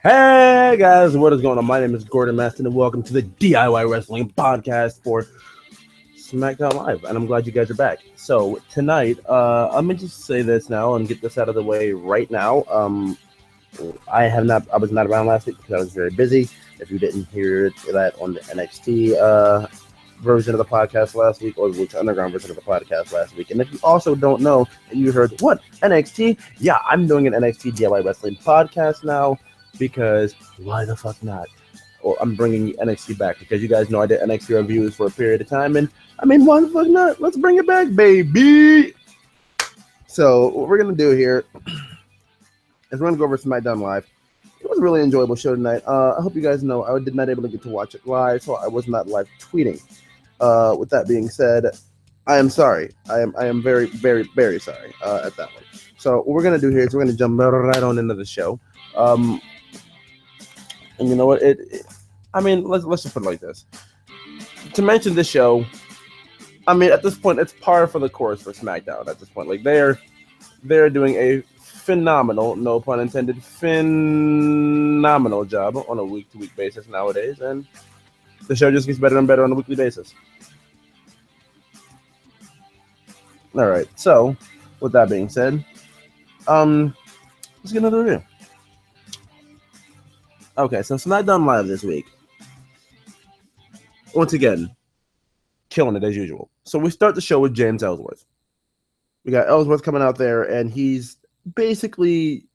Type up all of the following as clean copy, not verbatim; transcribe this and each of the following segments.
Hey guys, what is going on? My name is Gordon Maston, and welcome to the DIY Wrestling Podcast for Smackdown Live. And I'm glad you guys are back. So tonight, I'm gonna just say this now and get this out of the way right now. I was not around last week because I was very busy. If you didn't hear that on the NXT version of the podcast last week, or which underground version of the podcast last week, and if you also don't know and you heard what NXT, yeah, I'm doing an NXT DIY Wrestling podcast now. Because why the fuck not? Well, I'm bringing NXT back because you guys know I did NXT reviews for a period of time, and I mean, why the fuck not? Let's bring it back, baby. So what we're gonna do here is we're gonna go over Smackdown Live. It was a really enjoyable show tonight. I hope you guys know I did not able to get to watch it live, so I was not live tweeting. With that being said, I am sorry. I am very, very, very sorry at that one. So what we're gonna do here is we're gonna jump right on into the show. And you know what? Let's just put it like this. To mention this show, I mean, at this point, it's par for the course for SmackDown. At this point, like they're doing a phenomenal, no pun intended, phenomenal job on a week-to-week basis nowadays, and the show just gets better and better on a weekly basis. All right. So, with that being said, let's get another review. Okay, so Smackdown Live this week. Once again, killing it as usual. So we start the show with James Ellsworth. We got Ellsworth coming out there, and he's basically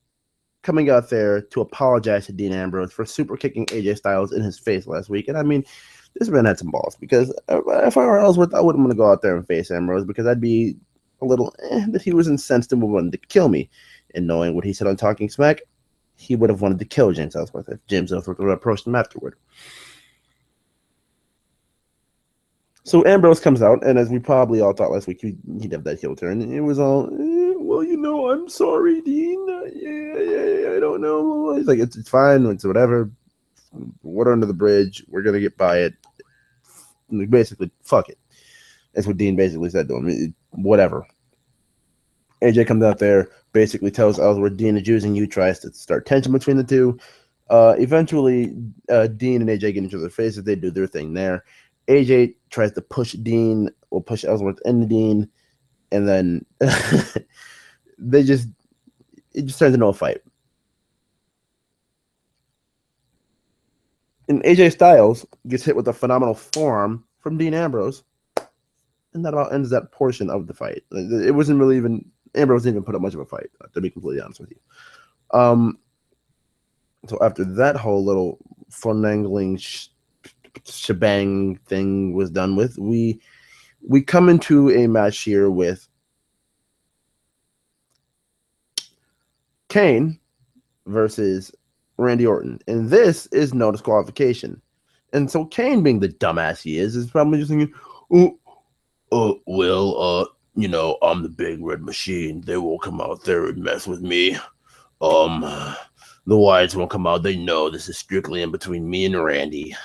coming out there to apologize to Dean Ambrose for super kicking AJ Styles in his face last week. And I mean, this man had some balls, because if I were Ellsworth, I wouldn't want to go out there and face Ambrose, because I'd be a little that he was incensed and wanted to kill me. And knowing what he said on Talking Smack, he would have wanted to kill James Ellsworth if James Ellsworth would have approached him afterward. So Ambrose comes out, and as we probably all thought last week, he'd have that heel turn. And it was all, well, you know, I'm sorry, Dean. I don't know. He's like, it's fine. It's whatever. Water under the bridge. We're going to get by it. Basically, fuck it. That's what Dean basically said to him. Whatever. AJ comes out there, basically tells Ellsworth Dean is using you, tries to start tension between the two. Eventually, Dean and AJ get into their faces. They do their thing there. AJ tries to push Dean, or push Ellsworth into Dean, and then it just turns into a fight. And AJ Styles gets hit with a phenomenal forearm from Dean Ambrose, and that about ends that portion of the fight. It wasn't really even, Ambrose didn't even put up much of a fight, to be completely honest with you. So after that whole little finagling shebang thing was done with, we come into a match here with Kane versus Randy Orton, and this is no disqualification. And so Kane, being the dumbass he is probably just thinking, you know, I'm the big red machine. They won't come out there and mess with me. The Wyatts won't come out. They know this is strictly in between me and Randy.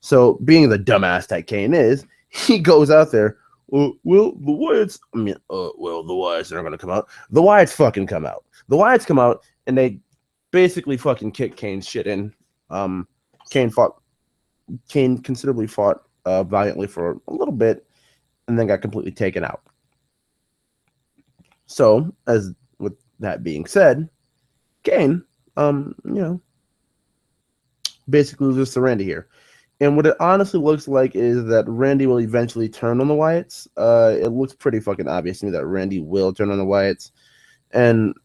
So, being the dumbass that Kane is, he goes out there. The Wyatts are going to come out. The Wyatts fucking come out. The Wyatts come out, and they basically fucking kick Kane's shit in. Kane considerably fought valiantly for a little bit, and then got completely taken out. So, as with that being said, Kane, basically loses to Randy here. And what it honestly looks like is that Randy will eventually turn on the Wyatts. It looks pretty fucking obvious to me that Randy will turn on the Wyatts. And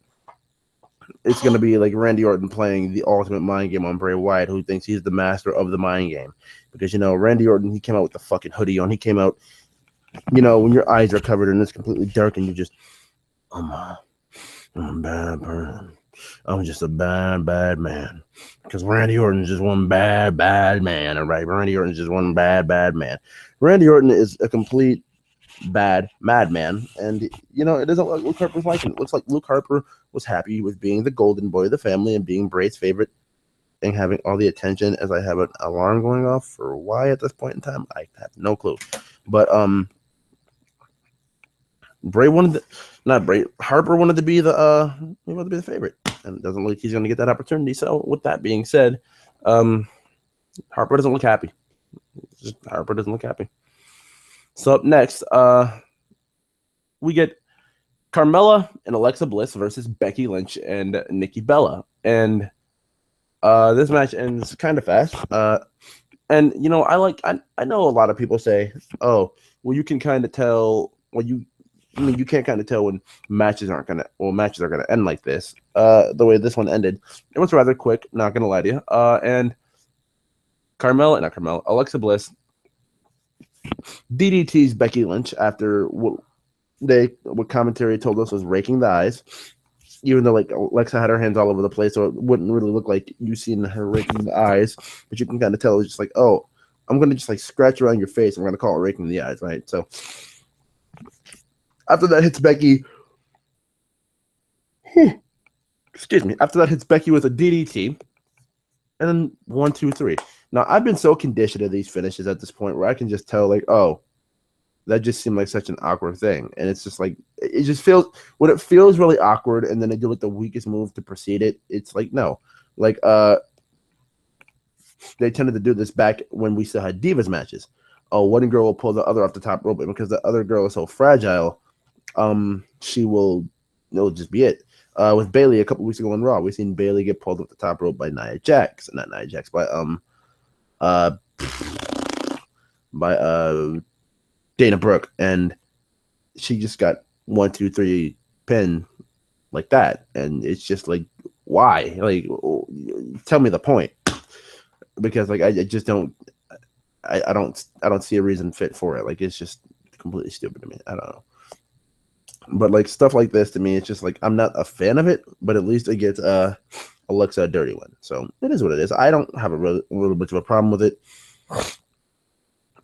it's going to be like Randy Orton playing the ultimate mind game on Bray Wyatt, who thinks he's the master of the mind game. Because, you know, Randy Orton, he came out with the fucking hoodie on. He came out, you know, when your eyes are covered and it's completely dark and you just, I'm a bad person. I'm just a bad, bad man. Because Randy Orton is just one bad, bad man. All right, Randy Orton is just one bad, bad man. Randy Orton is a complete bad madman. And, you know, it doesn't look like Luke Harper's liking it. It looks like Luke Harper was happy with being the golden boy of the family and being Bray's favorite and having all the attention. As I have an alarm going off for why at this point in time, I have no clue. But Bray wanted to, not Bray, Harper wanted to be the favorite. and it doesn't look like he's going to get that opportunity. So, with that being said, Harper doesn't look happy. Harper doesn't look happy. So up next, we get Carmella and Alexa Bliss versus Becky Lynch and Nikki Bella, and this match ends kind of fast. And you know, I know a lot of people say, "Oh, well, you can kind of tell." Well, you can't kind of tell when matches are gonna end like this. The way this one ended, it was rather quick. Not gonna lie to you. And Alexa Bliss DDT's Becky Lynch after what commentary told us was raking the eyes, even though like Alexa had her hands all over the place, so it wouldn't really look like you seen her raking the eyes, but you can kind of tell it's just like, oh, I'm gonna just like scratch around your face. I'm gonna call it raking the eyes, right? So after that hits Becky, After that hits Becky with a DDT, and then 1, 2, 3. Now I've been so conditioned to these finishes at this point where I can just tell like, oh, that just seemed like such an awkward thing. And it's just like, it just feels, when it feels really awkward and then they do like the weakest move to precede it, it's like, no. Like, they tended to do this back when we still had Divas matches. Oh, one girl will pull the other off the top rope, and because the other girl is so fragile, it'll just be it. With Bayley a couple weeks ago on Raw, we seen Bayley get pulled off the top rope by Dana Brooke, and she just got 1, 2, 3 pin like that, and it's just like, why? Like, tell me the point, because like I just don't, I don't see a reason fit for it. Like, it's just completely stupid to me. I don't know, but like stuff like this to me, it's just like I'm not a fan of it, but at least it gets Alexa a dirty one, so it is what it is. I don't have a little bit of a problem with it.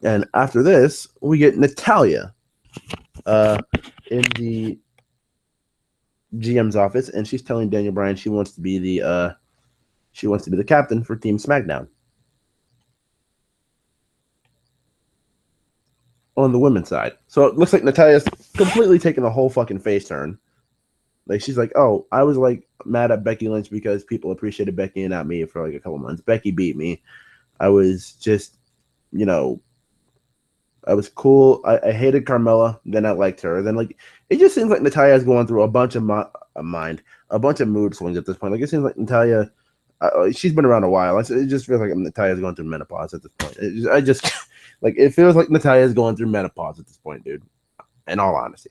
And after this, we get Natalya in the GM's office, and she's telling Daniel Bryan she wants to be the captain for Team Smackdown on the women's side. So it looks like Natalya's completely taking a whole fucking face turn. Like, she's like, oh, I was like mad at Becky Lynch because people appreciated Becky and not me for like a couple months. Becky beat me. I was just, you know, I was cool. I hated Carmella. Then I liked her. Then like it just seems like Natalya's going through a bunch of mood swings at this point. Like, it seems like Natalya, she's been around a while. It just feels like Natalya's going through menopause at this point. Like, it feels like Natalya's going through menopause at this point, dude. In all honesty.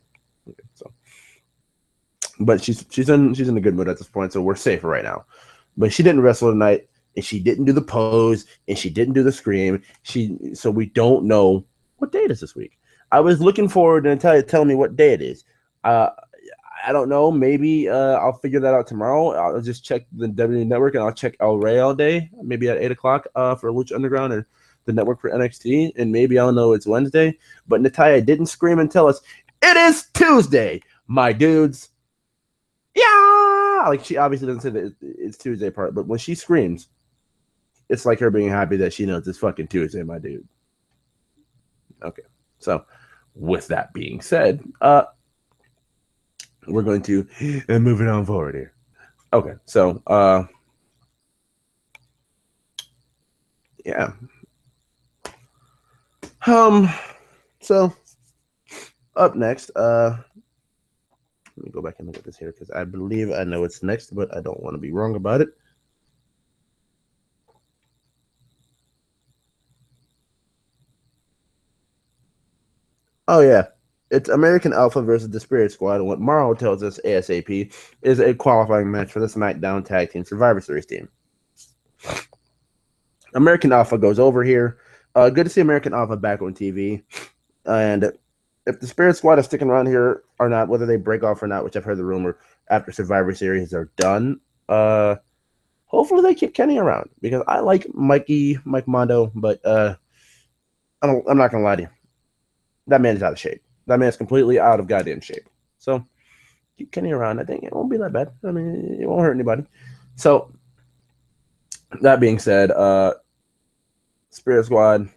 Okay, so, but she's in a good mood at this point, so we're safe right now. But she didn't wrestle tonight, and she didn't do the pose, and she didn't do the scream. So we don't know what day it is this week. I was looking forward to Natalya telling me what day it is. I don't know. Maybe I'll figure that out tomorrow. I'll just check the WWE Network, and I'll check El Rey all day, maybe at 8 o'clock for Lucha Underground or the network for NXT, and maybe I'll know it's Wednesday. But Natalya didn't scream and tell us, it is Tuesday, my dudes. Yeah! Like, she obviously doesn't say that it's Tuesday part, but when she screams, it's like her being happy that she knows it's fucking Tuesday, my dude. Okay, so with that being said, we're going to move it on forward here. Okay, so yeah. So up next, let me go back and look at this here because I believe I know it's next, but I don't want to be wrong about it. Oh, yeah. It's American Alpha versus the Spirit Squad, and what Morrow tells us ASAP is a qualifying match for the SmackDown Tag Team Survivor Series team. American Alpha goes over here. Good to see American Alpha back on TV. And if the Spirit Squad is sticking around here or not, whether they break off or not, which I've heard the rumor after Survivor Series are done, hopefully they keep Kenny around, because I like Mike Mondo, but I'm not going to lie to you. That man is out of shape. That man's completely out of goddamn shape. So keep Kenny around. I think it won't be that bad. I mean, it won't hurt anybody. So that being said, Spirit Squad,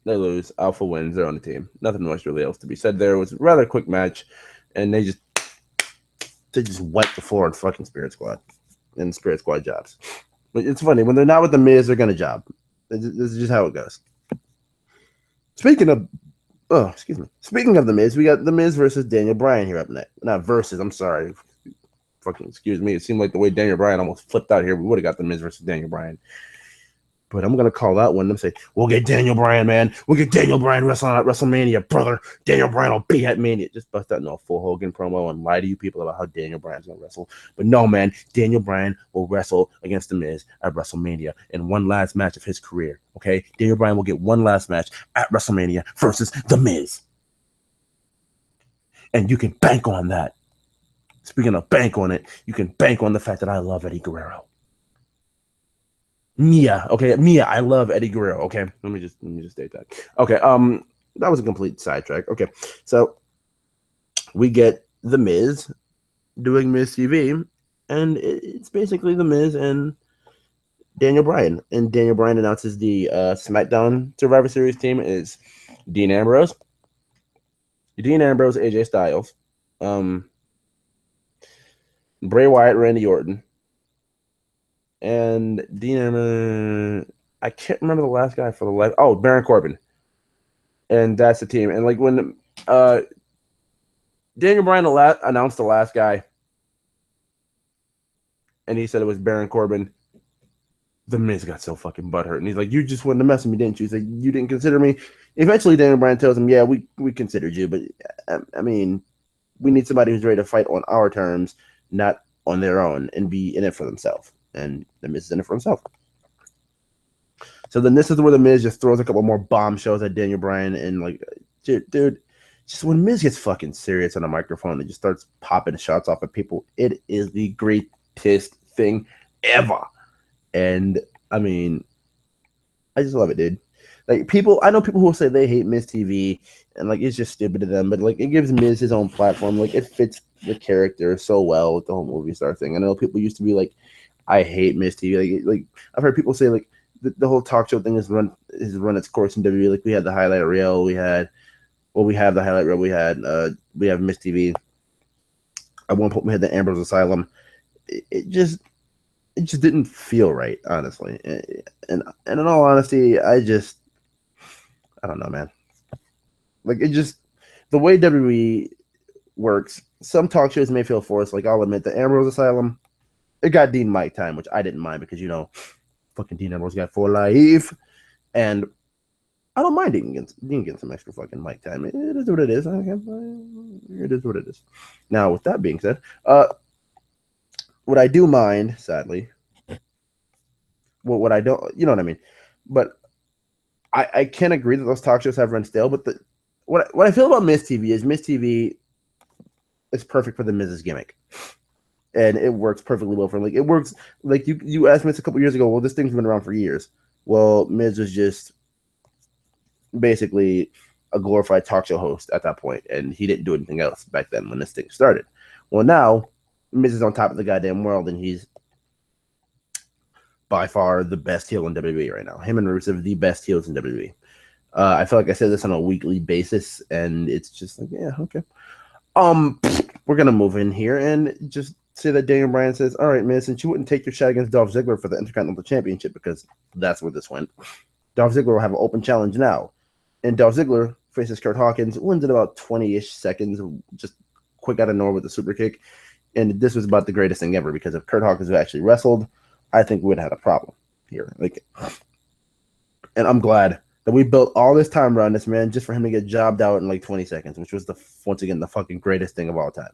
they lose. Alpha wins. They're on the team. Nothing much really else to be said there. It was a rather quick match, and they just to just wipe the floor in fucking Spirit Squad and Spirit Squad jobs. But it's funny when they're not with the Miz, they're gonna job. This is just how it goes. Speaking of the Miz, we got the Miz versus Daniel Bryan here up next. Not versus. I'm sorry. Fucking excuse me. It seemed like the way Daniel Bryan almost flipped out here, we would have got the Miz versus Daniel Bryan. But I'm gonna call that one. I'm say we'll get Daniel Bryan, man. We'll get Daniel Bryan wrestling at WrestleMania, brother. Daniel Bryan will be at Mania. Just bust out in a full Hogan promo and lie to you people about how Daniel Bryan's gonna wrestle. But no, man, Daniel Bryan will wrestle against the Miz at WrestleMania in one last match of his career. Okay, Daniel Bryan will get one last match at WrestleMania versus the Miz, and you can bank on that. Speaking of bank on it, you can bank on the fact that I love Eddie Guerrero. Mia, I love Eddie Guerrero. Okay, let me just state that. Okay, that was a complete sidetrack. Okay, so we get the Miz doing Miz TV, and it's basically the Miz and Daniel Bryan. And Daniel Bryan announces the SmackDown Survivor Series team is Dean Ambrose, AJ Styles, Bray Wyatt, Randy Orton. And I can't remember the last guy for the life. Oh, Baron Corbin. And that's the team. And like when Daniel Bryan announced the last guy, and he said it was Baron Corbin, the Miz got so fucking butthurt. And he's like, you just wanted to mess with me, didn't you? He's like, you didn't consider me. Eventually, Daniel Bryan tells him, yeah, we considered you. But, I mean, we need somebody who's ready to fight on our terms, not on their own, and be in it for themselves. And the Miz is in it for himself. So then this is where the Miz just throws a couple more bombshells at Daniel Bryan. And like, dude, just when Miz gets fucking serious on a microphone and just starts popping shots off at people, it is the greatest thing ever. And I mean, I just love it, dude. Like I know people who will say they hate Miz TV and like it's just stupid to them, but like it gives Miz his own platform. Like it fits the character so well with the whole movie star thing. I know people used to be like, I hate Miz TV. Like I've heard people say like the whole talk show thing has run its course in WWE. Like we had the highlight reel, we have the highlight reel, we have Miz TV. At one point we had the Ambrose Asylum. It just didn't feel right, honestly. And in all honesty, I don't know, man. Like the way WWE works, some talk shows may feel forced. Like I'll admit the Ambrose Asylum, it got Dean Mike time, which I didn't mind because fucking Dean Ambrose got for life, and I don't mind Dean getting some extra fucking mic time. It is what it is. It is what it is. Now, with that being said, what I do mind, sadly, what I don't, you know what I mean, but I can agree that those talk shows have run stale. But what I feel about Miz TV is perfect for the Miz's gimmick. And it works perfectly well for him. Like it works. Like you asked Miz a couple years ago. Well, this thing's been around for years. Well, Miz was just basically a glorified talk show host at that point, and he didn't do anything else back then when this thing started. Well, now Miz is on top of the goddamn world, and he's by far the best heel in WWE right now. Him and Rusev, the best heels in WWE. I feel like I say this on a weekly basis, and it's just like, yeah, okay. We're gonna move in here and just say that Daniel Bryan says, all right, man, since you wouldn't take your shot against Dolph Ziggler for the Intercontinental Championship, because that's where this went, Dolph Ziggler will have an open challenge now. And Dolph Ziggler faces Kurt Hawkins, wins in about 20-ish seconds, just quick out of nowhere with a super kick. And this was about the greatest thing ever, because if Kurt Hawkins had actually wrestled, I think we would have had a problem here. And I'm glad that we built all this time around this man just for him to get jobbed out in like 20 seconds, which was once again the fucking greatest thing of all time.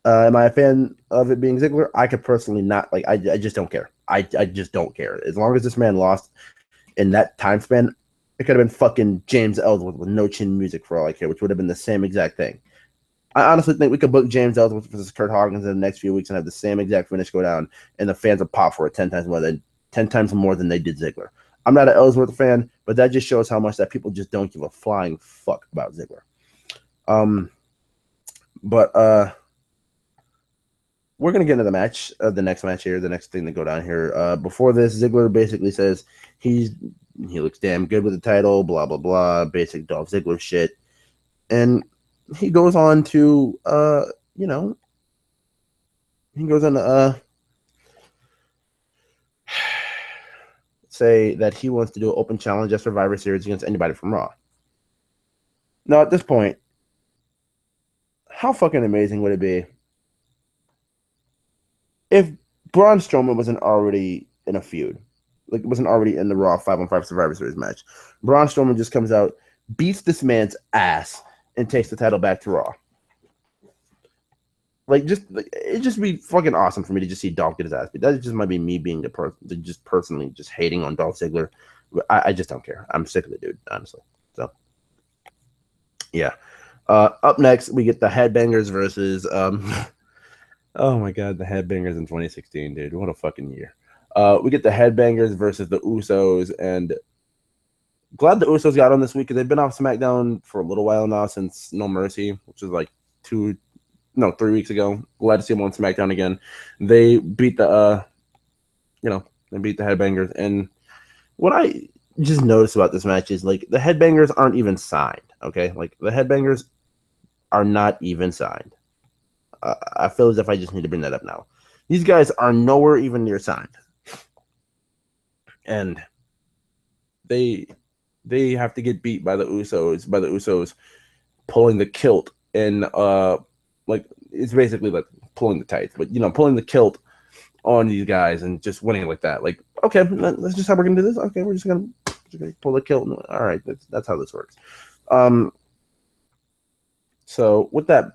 Am I a fan of it being Ziggler? I could personally not. Like, I just don't care. I just don't care. As long as this man lost in that time span, it could have been fucking James Ellsworth with no chin music for all I care, which would have been the same exact thing. I honestly think we could book James Ellsworth versus Kurt Hawkins in the next few weeks and have the same exact finish go down, and the fans will pop for it 10 times more than they did Ziggler. I'm not an Ellsworth fan, but that just shows how much that people just don't give a flying fuck about Ziggler. We're going to get into the match, the next match here, the next thing to go down here. Before this, Ziggler basically says he looks damn good with the title, blah, blah, blah, basic Dolph Ziggler shit. And he goes on to, He goes on to say that he wants to do an open challenge at Survivor Series against anybody from Raw. Now, at this point, how fucking amazing would it be if Braun Strowman wasn't already in a feud? Like, it wasn't already in the Raw 5-on-5 Survivor Series match. Braun Strowman just comes out, beats this man's ass, and takes the title back to Raw. It'd just be fucking awesome for me to just see Dolph get his ass beat. That just might be me being the person, just personally just hating on Dolph Ziggler. I just don't care. I'm sick of the dude, honestly. So, yeah. Up next, we get the Headbangers versus oh my god, the Headbangers in 2016, dude. What a fucking year. We get the Headbangers versus the Usos, and glad the Usos got on this week because they've been off SmackDown for a little while now since No Mercy, which is like 3 weeks ago. Glad to see them on SmackDown again. They beat the they beat the Headbangers, and what I just noticed about this match is like the Headbangers aren't even signed. Okay, like the Headbangers are not even signed. I feel as if I just need to bring that up now. These guys are nowhere even near signed, and they have to get beat by the Usos. By the Usos pulling the kilt, and like it's basically like pulling the tights, but pulling the kilt on these guys and just winning like that. Like, okay, that's just how we're gonna do this. Okay, we're just gonna pull the kilt. All right, that's how this works. So with that,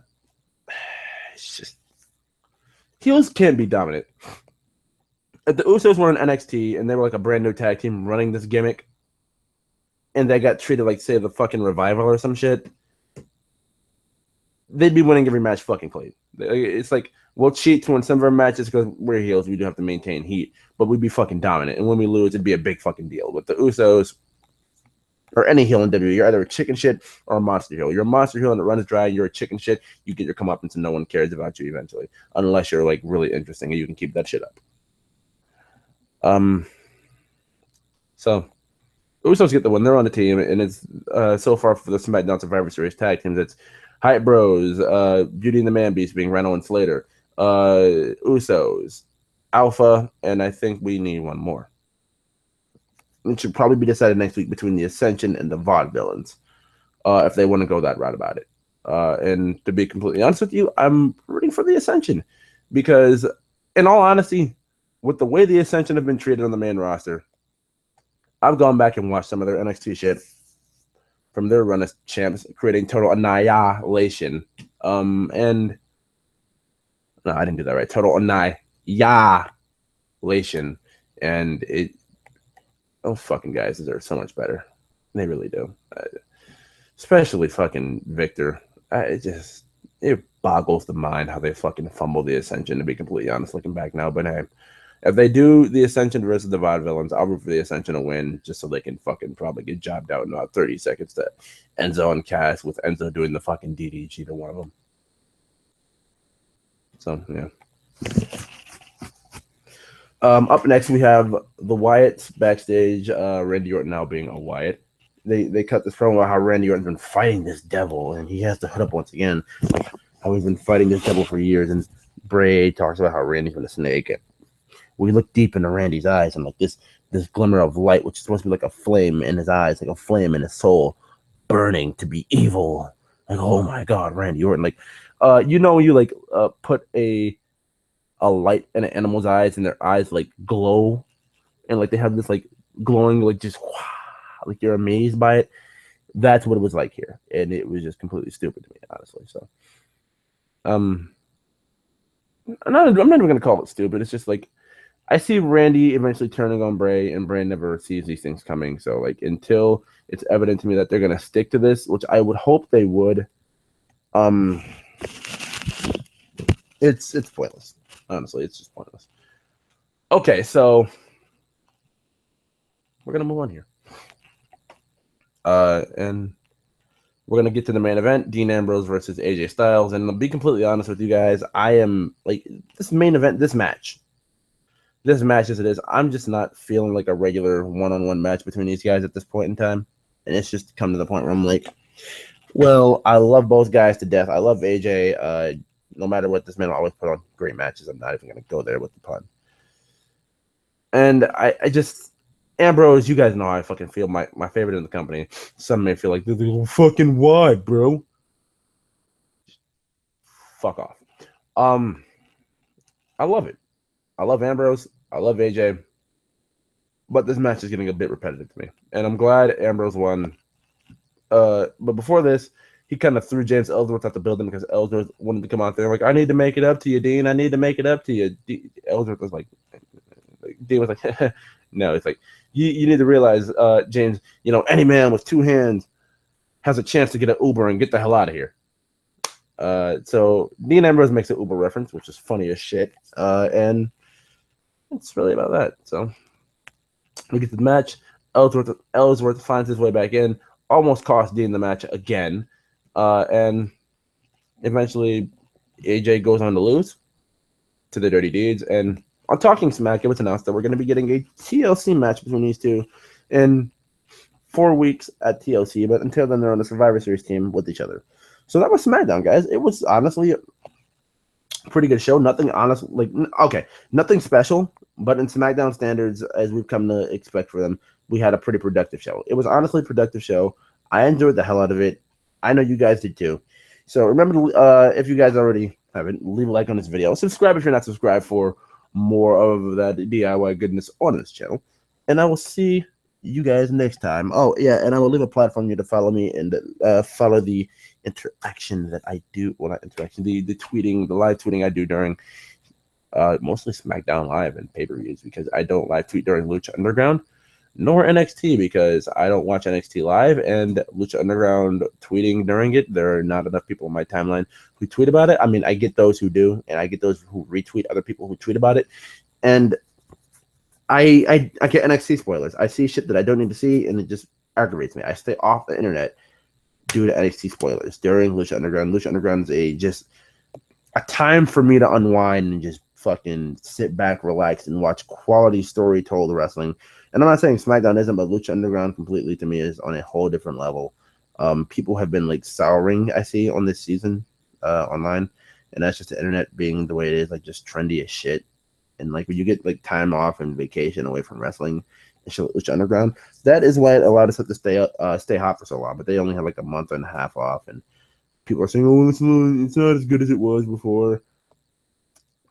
it's just heels can't be dominant. If the Usos were in NXT and they were like a brand new tag team running this gimmick, and they got treated like, say, the fucking Revival or some shit, they'd be winning every match fucking clean. It's like, we'll cheat to win some of our matches because we're heels. We do have to maintain heat, but we'd be fucking dominant. And when we lose, it'd be a big fucking deal. With the Usos, or any heel in WWE, you're either a chicken shit or a monster heel. You're a monster heel and it runs dry. You're a chicken shit. You get your comeuppance and no one cares about you eventually, unless you're like really interesting and you can keep that shit up. So Usos get the win. They're on the team, and it's so far for the SmackDown Survivor Series tag teams. It's Hype Bros, Beauty and the Man Beast being Reno and Slater, Usos, Alpha, and I think we need one more. It should probably be decided next week between the Ascension and the Vaudevillains, if they want to go that route about it. And to be completely honest with you, I'm rooting for the Ascension because, in all honesty, with the way the Ascension have been treated on the main roster, I've gone back and watched some of their NXT shit from their run as champs, creating total annihilation. And no, I didn't do that right. Total annihilation, and it. Oh, fucking guys deserve so much better. They really do. Especially fucking Victor. It boggles the mind how they fucking fumble the Ascension, to be completely honest, looking back now. But hey, if they do the Ascension versus the Vaudevillains, I'll root for the Ascension to win just so they can fucking probably get jobbed out in about 30 seconds to Enzo and Cass, with Enzo doing the fucking DDG to one of them. So, yeah. Up next, we have the Wyatts backstage. Randy Orton now being a Wyatt. They cut this promo about how Randy Orton's been fighting this devil, and he has to hood up once again. Like, how he's been fighting this devil for years. And Bray talks about how Randy's been a snake. And we look deep into Randy's eyes, and like this glimmer of light, which is supposed to be like a flame in his eyes, like a flame in his soul, burning to be evil. Like, oh my God, Randy Orton. Like, you put a light in an animal's eyes, and their eyes like glow, and like they have this like glowing, like just like you're amazed by it. That's what it was like here, and it was just completely stupid to me, honestly. So, I'm not even gonna call it stupid. It's just like I see Randy eventually turning on Bray, and Bray never sees these things coming. So, like, until it's evident to me that they're gonna stick to this, which I would hope they would, it's pointless. Honestly, it's just pointless. Okay, so we're gonna move on here, and we're gonna get to the main event: Dean Ambrose versus AJ Styles. And to be completely honest with you guys, I am like this main event, this match as it is. I'm just not feeling like a regular one-on-one match between these guys at this point in time, and it's just come to the point where I'm like, well, I love both guys to death. I love AJ. No matter what, this man will always put on great matches. I'm not even going to go there with the pun. And I just, Ambrose, you guys know how I fucking feel. My favorite in the company. Some may feel like, fucking why, bro? Fuck off. I love it. I love Ambrose. I love AJ. But this match is getting a bit repetitive to me. And I'm glad Ambrose won. But before this, he kind of threw James Ellsworth out the building because Ellsworth wanted to come out there like, I need to make it up to you, Dean. I need to make it up to you. Ellsworth was like, Dean was like, no, it's like, you need to realize, James, any man with two hands has a chance to get an Uber and get the hell out of here. So Dean Ambrose makes an Uber reference, which is funny as shit. And it's really about that. So we get to the match. Ellsworth finds his way back in, almost cost Dean the match again. And eventually AJ goes on to lose to the Dirty Deeds. And on Talking Smack, it was announced that we're going to be getting a TLC match between these two in 4 weeks at TLC. But until then, they're on the Survivor Series team with each other. So that was SmackDown, guys. It was honestly a pretty good show. Nothing special, but in SmackDown standards, as we've come to expect for them, we had a pretty productive show. It was honestly a productive show. I enjoyed the hell out of it. I know you guys did too. So remember, if you guys already haven't, leave a like on this video. Subscribe if you're not subscribed for more of that DIY goodness on this channel. And I will see you guys next time. Oh, yeah, and I will leave a platform here to follow me and follow the interaction that I do. Well, not interaction, the tweeting, the live tweeting I do during mostly SmackDown Live and pay-per-views, because I don't live tweet during Lucha Underground, nor NXT, because I don't watch NXT live, and Lucha Underground tweeting during it, there are not enough people in my timeline who tweet about it. I mean, I get those who do, and I get those who retweet other people who tweet about it, and I get NXT spoilers. I see shit that I don't need to see, and it just aggravates me. I stay off the internet due to NXT spoilers during Lucha Underground. Lucha Underground is just a time for me to unwind and just fucking sit back, relax, and watch quality story told wrestling. And I'm not saying SmackDown isn't, but Lucha Underground completely to me is on a whole different level. People have been like souring, I see, on this season online, and that's just the internet being the way it is, like just trendy as shit. And like when you get like time off and vacation away from wrestling and Lucha Underground, that is why it allowed us to stay hot for so long. But they only had like a month and a half off, and people are saying, "Oh, it's not as good as it was before."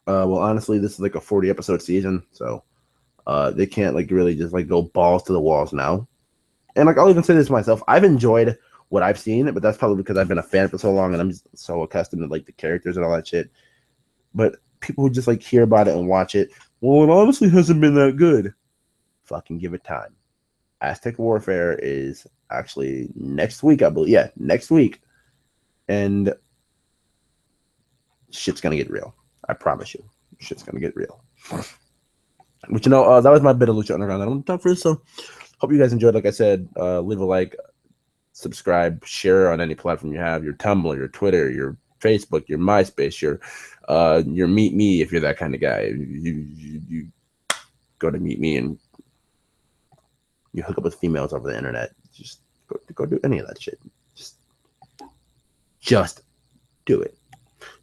Well, honestly, this is like a 40 episode season, so they can't like really just like go balls to the walls now. And like I'll even say this myself, I've enjoyed what I've seen, but that's probably because I've been a fan for so long and I'm just so accustomed to like the characters and all that shit. But people who just like hear about it and watch it, well, it honestly hasn't been that good. Fucking give it time. Aztec Warfare is actually next week, I believe. Yeah, next week. And shit's gonna get real. I promise you. Shit's gonna get real. But that was my bit of Lucha Underground. I don't talk for this, so hope you guys enjoyed. Like I said, leave a like, subscribe, share on any platform you have, your Tumblr, your Twitter, your Facebook, your MySpace, your Meet Me if you're that kind of guy. You go to Meet Me and you hook up with females over the internet. Just go do any of that shit. Just do it.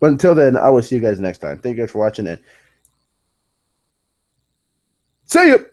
But until then, I will see you guys next time. Thank you guys for watching, and see you.